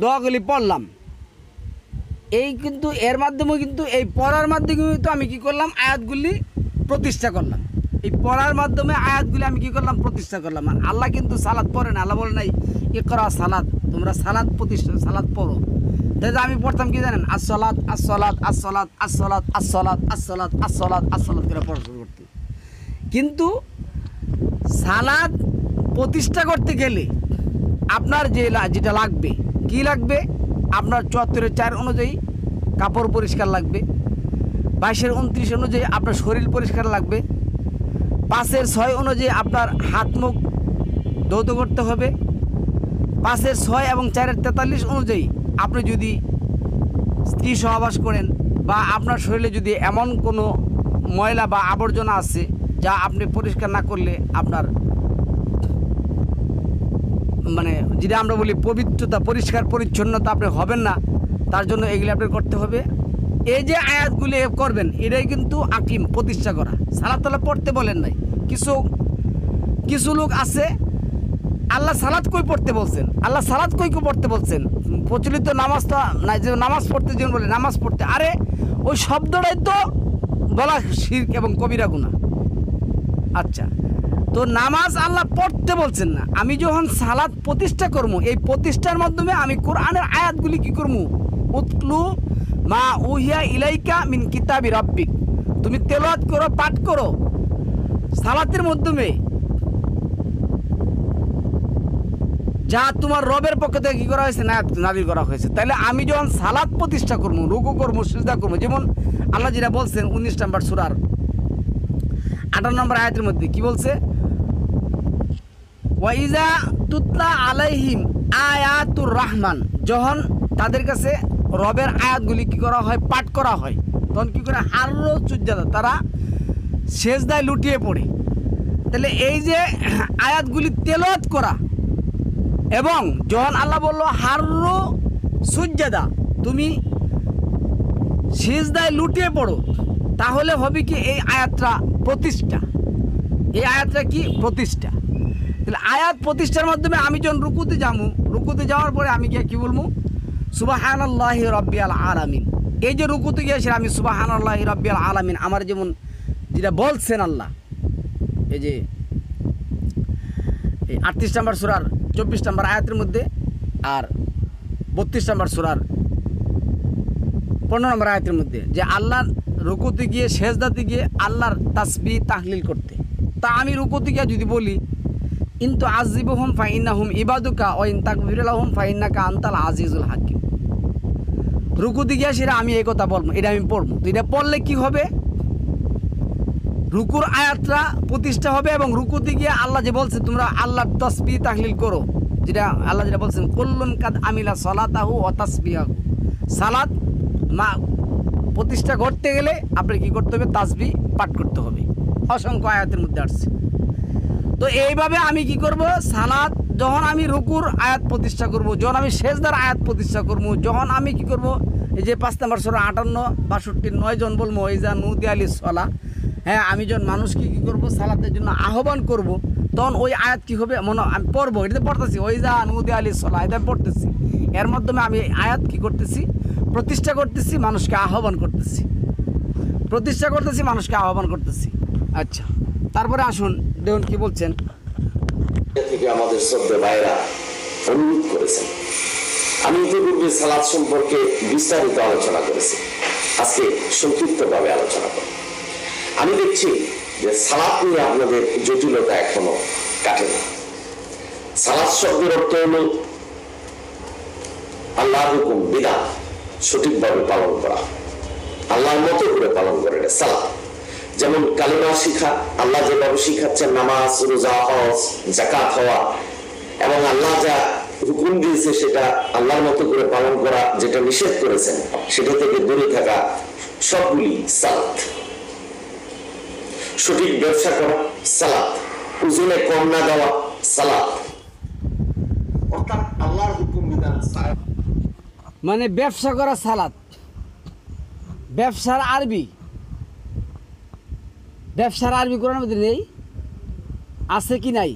A: দোয়াগুলি পড়লাম, এই কিন্তু এর মাধ্যমে কিন্তু এই পড়ার মাধ্যমে কিন্তু আমি কি করলাম, আয়াতগুলি প্রতিষ্ঠা করলাম। এই পড়ার মাধ্যমে আয়াতগুলি আমি কি করলাম, প্রতিষ্ঠা করলাম। আর আল্লাহ কিন্তু সালাত পড়ে না, আল্লাহ বলে নাই ইকরা সালাত, তোমরা সালাত প্রতিষ্ঠা, সালাত পড়ো। তাই আমি পড়তাম কি জানেন, আসসালাত আসসালাত আসসালাত আসসালাত আসসালাত আসসালাত আসসালাত আসসালাত করে পড়া শুরু করতে। কিন্তু সালাত প্রতিষ্ঠা করতে গেলে আপনার যেটা লাগবে, কি লাগবে, আপনার 74-4 অনুযায়ী কাপড় পরিষ্কার লাগবে, 22-29 অনুযায়ী আপনার শরীর পরিষ্কার লাগবে, 5-6 অনুযায়ী আপনার হাত মুখ ধৌত করতে হবে, 5-6 এবং 4-43 অনুযায়ী আপনি যদি স্ত্রী সহবাস করেন বা আপনার শরীরে যদি এমন কোনো ময়লা বা আবর্জনা আছে যা আপনি পরিষ্কার না করলে আপনার মানে যেটা আমরা বলি পবিত্রতা, পরিষ্কার পরিচ্ছন্নতা আপনি হবেন না, তার জন্য এগুলি আপনার করতে হবে। এই যে আয়াতগুলি করবেন, এটাই কিন্তু আকিম, প্রতিষ্ঠা করা। সালাত তাআলা পড়তে বলেন নাই। কিছু লোক আছে, আল্লাহ সালাত কই পড়তে বলছেন, আল্লাহ সালাত কই পড়তে বলছেন, প্রচলিত নামাজটা না, যে নামাজ পড়তে যেমন বলে নামাজ পড়তে, আরে ওই শব্দটাই তো বলা শিরক এবং কবিরা গুনাহ। আচ্ছা, তো নামাজ আল্লাহ পড়তে বলছেন না, আমি যখন সালাত প্রতিষ্ঠা করবো, এই প্রতিষ্ঠার মাধ্যমে আমি কোরআনের আয়াতগুলি কি করবো, উতলু মা উহিয়া ইলাইকা মিন কিতাবি রাব্বিক, তুমি তেলাওয়াত করো, পাঠ করো। সালাতের মাধ্যমে যা তোমার রবের পক্ষ থেকে কি করা হয়েছে, নাযিল করা হয়েছে। তাহলে আমি যখন সালাত প্রতিষ্ঠা করবো, রুকু করবো, সিজদা করবো, যেমন আল্লাহ যেটা বলছেন 19 নম্বর সূরার 18 নম্বর আয়াতের মধ্যে কি বলছে, ওয়াইজা তুতলা আলাইহিম আয়াতুর রহমান, যখন তাদের কাছে রবের আয়াতগুলি কি করা হয়, পাঠ করা হয়, তখন কি করে, হাররো সুজ্জাদা, তারা সেজদায় লুটিয়ে পড়ে। তাহলে এই যে আয়াতগুলি তেলাওয়াত করা, এবং যখন আল্লাহ বলল হাররো সুজ্জাদা, তুমি সিজদায় লুটিয়ে পড়ো, তাহলে হবে কি এই আয়াতটা প্রতিষ্ঠা, এই আয়াতটা কি প্রতিষ্ঠা। তাহলে আয়াত প্রতিষ্ঠার মাধ্যমে আমি যখন রুকুতে যাবো, রুকুতে যাওয়ার পরে আমি গিয়ে কি বলবো, সুবহানাল্লাহি রাব্বিয়াল আলামিন। এই যে রুকুতে গিয়েছে আমি সুবহানাল্লাহি রাব্বিয়াল আলামিন, আমার যেমন যেটা বলছেন আল্লাহ, এই যে এই 38 নম্বর সূরার 24 নম্বর আয়াতের মধ্যে আর 32 নম্বর সূরার 15 নম্বর আয়াতের মধ্যে, যে আল্লাহর রুকুতে গিয়ে সেজদাতে গিয়ে আল্লাহর তাসবিহ তাহলিল করতে। তা আমি রুকুতে গিয়ে যদি বলি ইনতু আজিবুহুম ফাইন্নাহুম ইবাদুকা ওয়া ইন তাগফির লাহুম ফাইন্নাকা আনতাল আজিজুল হাকিম, রুকুতে গিয়ে সেটা আমি এই কথা বলবো, এটা আমি পড়বো। তো এটা পড়লে কি হবে, রুকুর আয়াতটা প্রতিষ্ঠা হবে, এবং রুকুতে গিয়ে আল্লাহ যে বলছে তোমরা আল্লাহর তাসবিহ তাহলিল করো, যেটা আল্লাহ যেটা বলছেন কুল্লুন কাদ আমিলা সালাতাহু ওয়া তাসবিহাহু, সালাত মা প্রতিষ্ঠা করতে গেলে আপনি কি করতে হবে, তাসবিহ পাঠ করতে হবে। অসংখ্য আয়াতের মধ্যে আসছে। তো এইভাবে আমি কি করব, সালাত যখন আমি রুকুর আয়াত প্রতিষ্ঠা করব, যখন আমি সেজদার আয়াত প্রতিষ্ঠা করব, যখন আমি কি করব, এই যে 5 নম্বর সূরা 58, 62, 9 জন বলবো ইজা নুদি আলিস সালাহ, হ্যাঁ, আমি যখন মানুষকে কি করব, সালাতের জন্য আহ্বান করব, তখন ওই আয়াত কি হবে মনে আমি পড়বো, এটাতে পড়তেছি ওই যা নুদি আলী সলা, এটা পড়তেছি। এর মাধ্যমে আমি আয়াত কি করতেছি, প্রতিষ্ঠা করতেছি, মানুষকে আহ্বান করতেছি, প্রতিষ্ঠা করতেছি, মানুষকে আহ্বান করতেছি। আচ্ছা, তারপরে আসুন দেখুন কি বলছেন।
C: থেকে আমাদের শ্রদ্ধেয় ভাইরা অনুরোধ করেছেন। আমি ইতিপূর্বে সালাত সম্পর্কে বিস্তারিত আলোচনা করেছি, আজকে সংক্ষিপ্তভাবে আলোচনা করব। আমি দেখছি যে সালাত নিয়ে আপনাদের জটিলতা এখনো কাটেনি। সালাত শব্দের অর্থ হল আল্লাহর হুকুম বিধান সঠিকভাবে পালন করা, আল্লাহর মতো করে পালন করে এটা সালাত। যেমন কালিমা শিখা, আল্লাহ যেভাবে শিখাচ্ছেন নামাজ, রোজা, হজ, যাকাত হওয়া, এবং আল্লাহ যা হুকুম দিয়েছে সেটা আল্লাহর মতো করে পালন করা, যেটা নিষেধ করেছেন সেটা থেকে দূরে থাকা, সবগুলি সালাত। সঠিক ব্যবসা করা সালাত, ওজনে কম না দেওয়া সালাত। অর্থাৎ আল্লাহর হুকুম বিধান
A: মানে ব্যবসা করা সালাত। ব্যবসার আরবি, ব্যবসার আরবি কোরআনের মধ্যে নেই, আছে কি নাই?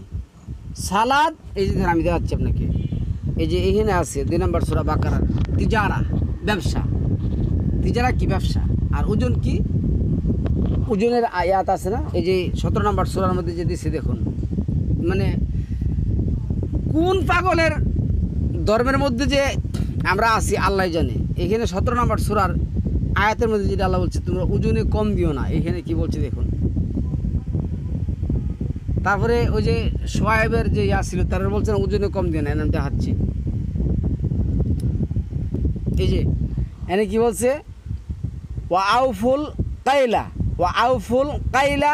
A: সালাদ, এই যে আমি দেখাচ্ছি আপনাকে, এই যে এখানে আছে 2 নম্বর সূরা বাকারার তিজারা, ব্যবসা। তিজারা কি? ব্যবসা। আর ওজন কি? ওজনের আয়াত আছে না, এই যে 17 নম্বর সূরার মধ্যে যে দিছে দেখুন। মানে কোন পাগলের ধর্মের মধ্যে যে আমরা আছি আল্লাহ জানে। এখানে 17 নম্বর সূরার আয়াতের মধ্যে যেটা আল্লাহ বলছে তোমরা ওজনে কম দিও না, এখানে কি বলছে দেখুন। তারপরে ওই যে সোয়াইবের যে ইয়া ছিল তারা বলছে না ওজনে কম দিও না, এর নাম দেখাচ্ছি। এই যে এনে কি বলছে, ওয়া আউফুল কাইলা, ওয়া আউফুল কাইলা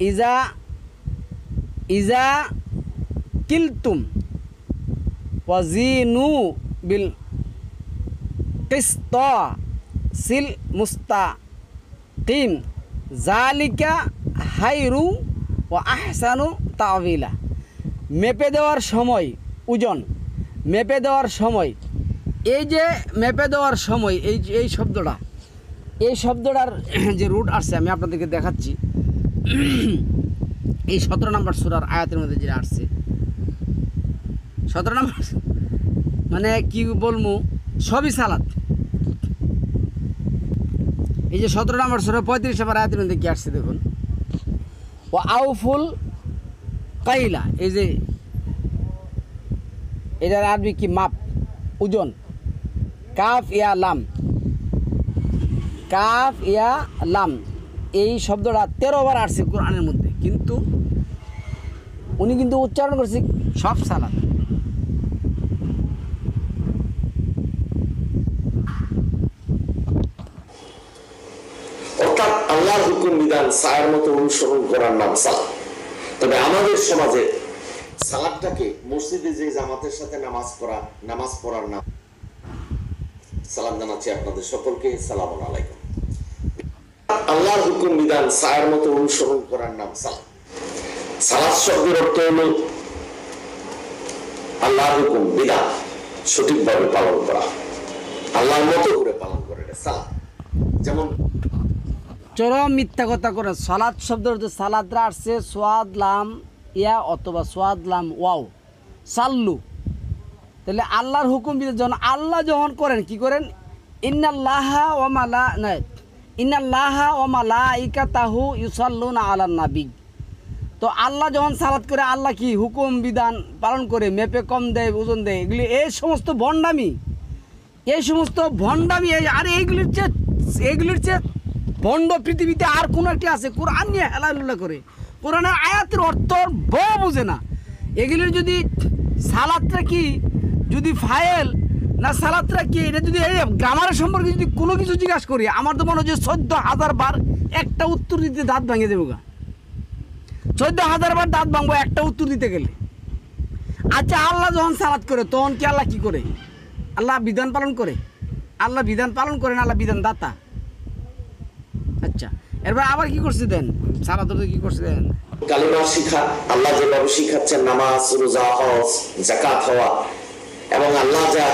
A: ইজা ইজা কিলতুম ওয়াজিনু বিল কিসতা সিল মুস্তাকিম জালিকা হাইরু ও আহসানু তাওয়িলা। মেপে দেওয়ার সময়, ওজন মেপে দেওয়ার সময়, এই যে মেপে দেওয়ার সময় এই শব্দটা, এই শব্দটার যে রুট আসছে আমি আপনাদেরকে দেখাচ্ছি। এই 17 নম্বর সূরার আয়াতের মধ্যে যেটা আসছে, 17 নম্বর মানে কি বলবো, সবই সালাত। এই যে 17 নম্বর সূরা 35 নম্বর আয়াতের মধ্যে কি আসছে দেখুন, ও আউফুল কাইলা, এই যে এটার আরবি কি? মাপ, ওজন। কাফ ইয়া লাম, কাফ ইয়া লাম, এই শব্দটা 13 বার আসছে কোরআনের মধ্যে, কিন্তু উনি কিন্তু উচ্চারণ করছে সব সালাত।
C: অর্থাৎ আল্লাহর হুকুম বিধান সায়ের মতো অনুসরণ করার নাম সালাত। তবে আমাদের সমাজে সালাতটাকে মসজিদে যে জামাতের সাথে নামাজ পড়ার নাম। সালাম জানাচ্ছি আপনাদের সকলকে, সালামুন আলাইকুম। আল্লাহর হুকুম বিধান সায়ের মতো অনুসরণ করার নাম সালাত। সালাত শব্দের অর্থ হল আল্লাহর হুকুম বিধান সঠিকভাবে পালন করা, আল্লাহর মতো করে পালন করে এটা সালাত। যেমন
A: চরম মিথ্যা কথা করে সালাদ শব্দের অর্থ সালাদরা আসছে সোয়াদ লাম ইয়া অথবা সোয়াদ লাম ওয়াও সাল্লু। তাহলে আল্লাহর হুকুম যখন আল্লাহ যখন করেন কি করেন, ইন্নাল্লাহা ওয়া মালা নাই ইন্নাল্লাহা ওয়া মালাইকাতাহু ইউসাল্লুনা আলান নাবী। তো আল্লাহ যখন সালাত করে, আল্লাহ কি হুকুম বিধান পালন করে, মেপে কম দেয়, ওজন দেয়, এগুলি এই সমস্ত ভণ্ডামি, এই সমস্ত ভণ্ডামি। আর এইগুলির চেয়ে ভণ্ড পৃথিবীতে আর কোনো একটি আছে? কোরআন নিয়ে হেলালুলা করে, কোরআনের আয়াতের অর্থ বউ বুঝে না। এগুলির যদি সালাতটা কি, যদি ফাইল না সালাতটা কি, এটা যদি এই গ্রামারের সম্পর্কে যদি কোনো কিছু জিজ্ঞাসা করি, আমার তো মনে হয় যে 14,000 বার একটা উত্তর দিতে দাঁত ভাঙে দেবো গা। 14,000 বার দাঁত ভাঙবো একটা উত্তর দিতে গেলে। আচ্ছা, আল্লাহ যখন সালাত করে তখন কি আল্লাহ কি করে? আল্লাহ বিধান পালন করে, আল্লাহ বিধান পালন করেন, আল্লাহ বিধান দাতা। আচ্ছা, এরপর আবার কি করছে দেন, সালাত কি করছে দেন,
C: কালিমা শিখা, আল্লাহ যেভাবে শিখাচ্ছেন নামাজ, রোজা, হজ, যাকাত হওয়া, এবং আল্লাহ যা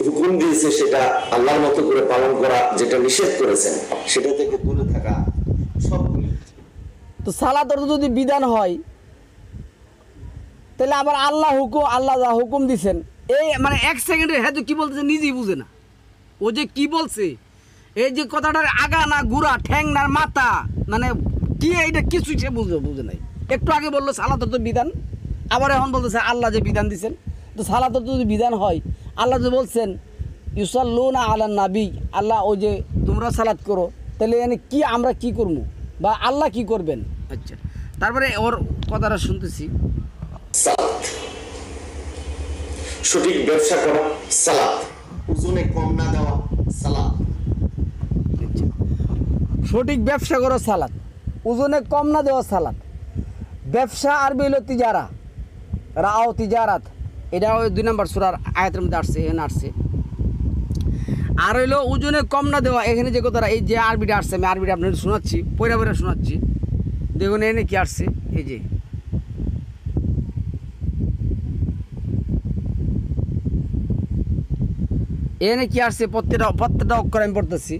C: হুকুম দিয়েছে সেটা আল্লাহর মতো করে পালন করা, যেটা নিষেধ করেছেন সেটা থেকে দূরে থাকা, সবগুলি।
A: তো সালাত অর্থ যদি বিধান হয়, তাহলে আবার আল্লাহ যা হুকুম দিছেন এই মানে এক সেকেন্ডে হ্যাঁ কি বলতেছে নিজেই বুঝে না। ও যে কি বলছে এই যে কথাটার আগা না গুড়া ঠ্যাং না মাথা মানে কি এইটা কিছুই সে বুঝে নাই। একটু আগে বললো সালাতের তো বিধান, আবার এখন বলতেছে আল্লাহ যে বিধান দিছেন। তো সালাতের তো যদি বিধান হয়, আল্লাহ যে বলছেন ইউসাল্লুনা আলান নাবী, আল্লাহ ওই যে তোমরা সালাত করো, তাহলে এনে কি আমরা কি করবো বা আল্লাহ কি করবেন? আচ্ছা, তারপরে ওর কথাটা শুনতেছি।
C: সালাত, সঠিক ব্যবসা করা সালাত, ওজনে কম না দেওয়া সালাত।
A: আচ্ছা, সঠিক ব্যবসা করো সালাত, ওজনে কম না দেওয়া সালাত। ব্যবসা আরবি হইল তিজারা, রাও তিজারাত, এটা ওই 2 নম্বর সূরার আয়াতের মধ্যে আসছে, এখানে আসছে। আর হইলো ওজনে কম না দেওয়া, এখানে যে কথাটা এই যে আরবিটা আসছে, আমি আরবিটা আপনাদের শোনাচ্ছি, পয়রা শোনাচ্ছি, দেখুন এখানে কি আসছে। এই যে এখানে কি আসছে, প্রত্যেকটা অক্ষর আমি পড়তেছি।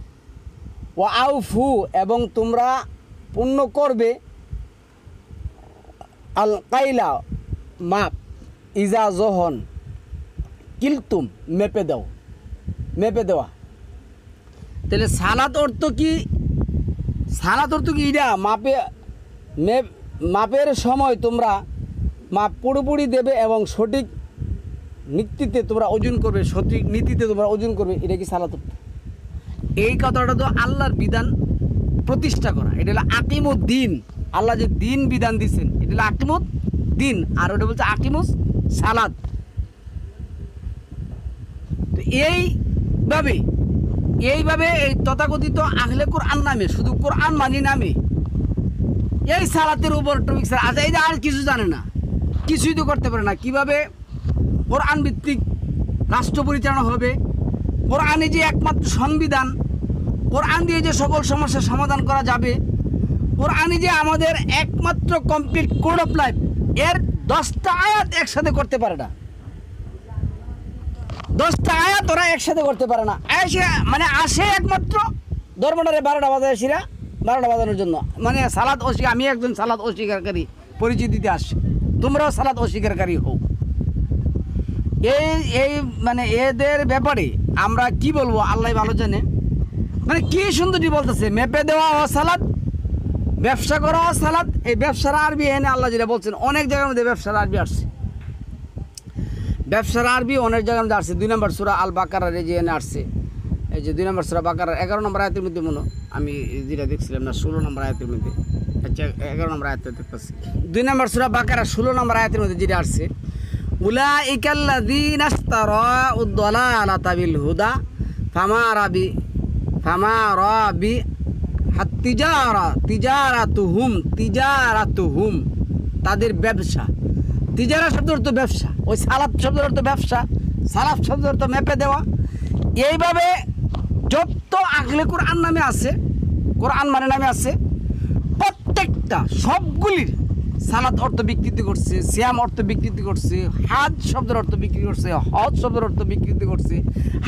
A: ও আউফু, এবং তোমরা পূর্ণ করবে, আল কাইলা মাপ, ইজা জহন কিলতুম মেপে দেওয়া। তাহলে সালাত অর্থ কি? সালাত অর্থ কি? এটা মাপের সময় তোমরা মাপ পুরোপুরি দেবে এবং সঠিক নীতিতে তোমরা ওজন করবে, সঠিক নীতিতে তোমরা ওজন করবে, এটা কি সালাত অর্থ? এই কথাটা তো আল্লাহর বিধান প্রতিষ্ঠা করা, এটা হলো আকিমুদ্দিন। আল্লাহ যে দিন বিধান দিচ্ছেন এটা হলো আকিমুদ্দিন, আর ওটা বলছে আকিমুস সালাত। তো এইভাবে এই তথাকথিত আহলে কোরআন নামে, শুধু কোরআন মানি নামে এই সালাতের উপর টপিক আচ্ছা, এই যে আর কিছু জানে না, কিছুই তো করতে পারে না। কিভাবে কোরআন ভিত্তিক রাষ্ট্র পরিচালনা হবে, কোরআনে যে একমাত্র সংবিধান, কোরআন দিয়ে যে সকল সমস্যার সমাধান করা যাবে, কোরআনে যে আমাদের একমাত্র কমপ্লিট কোড অফ লাইফ, এর 10টা আয়াত একসাথে করতে পারে না। 10টা আয়াত ওরা একসাথে করতে পারে না। মানে আসে একমাত্র ধর্মটারে 12টা বাজানোর জন্য, মানে সালাত অস্বীকার। আমি একজন সালাত অস্বীকারী পরিচয় দিতে আসছি, তোমরাও সালাত অস্বীকারী হও। এই মানে এদের ব্যাপারে আমরা কি বলবো আল্লাহ ভালো জানে। মানে কি সুন্দরটি বলতেছে, মেপে দেওয়া সালাত, ব্যবসা করা সালাত। এই ব্যবসার আরবি এনে আল্লাহ যেটা বলছেন, অনেক জায়গার মধ্যে ব্যবসার আরবি আসছে, ব্যবসার আরবি অনেক জায়গার মধ্যে আসছে। 2 নম্বর সূরা আল বাকারার এই যে এনে আসছে, এই যে 2 নম্বর সূরা বাকারার 11 নম্বর আয়াতের মধ্যে মনে আমি যেটা দেখছিলাম না 16 নম্বর আয়াতের মধ্যে, আচ্ছা 11 নম্বর আয়াতে দেখতেছি। 2 নম্বর সূরা বাকারা 16 নম্বর আয়াতের মধ্যে যেটা আসছে, উলাইকাল্লাযীনা ইশতারাউদ দালালাতা বিল হুদা ফামা রাবি তিজারাতুহুম, তাদের ব্যবসা। তিজারা শব্দের অর্থ ব্যবসা, ওই সালাত শব্দের অর্থ ব্যবসা, সালাফ শব্দের অর্থ মেপে দেওয়া। এইভাবে যত আহলে কোরআন নামে আছে, কোরআন মানে নামে আছে, প্রত্যেকটা সবগুলির সালাত অর্থ বিকৃতি করছে, সিয়াম অর্থ বিকৃতি করছে, হাজ শব্দের অর্থ বিকৃতি করছে, হজ শব্দের অর্থ বিকৃতি করছে,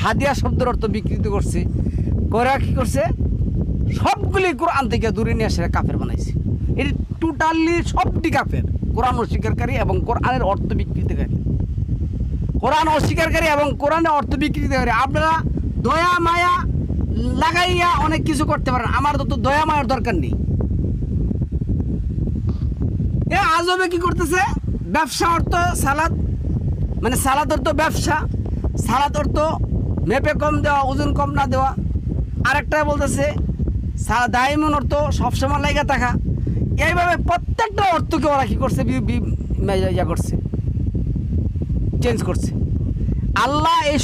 A: হাদিয়া শব্দের অর্থ বিকৃতি করছে। করা কি করছে? সবগুলি কোরআন থেকে দূরে নিয়ে আসে কাফের বানাইছে। এটি টোটালি সবটি কাফের, কোরআন অস্বীকারী এবং কোরআনের অর্থ বিকৃতিকারী, কোরআন অস্বীকারী এবং কোরআনের অর্থ বিকৃতিকারী। আপনারা দয়া মায়া লাগাইয়া অনেক কিছু করতে পারেন, আমার তো দয়া মায়ার দরকার নেই। এ আজবে কি করতেছে? ব্যবসা অর্থ সালাত, মানে সালাত অর্থ ব্যবসা, সালাত অর্থ মেপে কম দেওয়া, ওজন কম না দেওয়া। আরেকটা বলতেছে দায়মন অর্থ সবসময় লাগা থাকা। এইভাবে প্রত্যেকটা অর্থকে ওরা কী করছে, করছে, চেঞ্জ করছে। আল্লাহ এই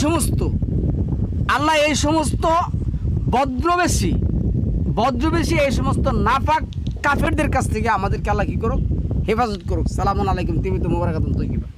A: সমস্ত বজ্রবেশী এই সমস্ত নাপাক কাফেরদের কাছ থেকে আমাদেরকে আল্লাহ কী করুক, হেফাজত করুক। সালামুন আলাইকুম, তুমি তো মোবারকাতুন তৈবা।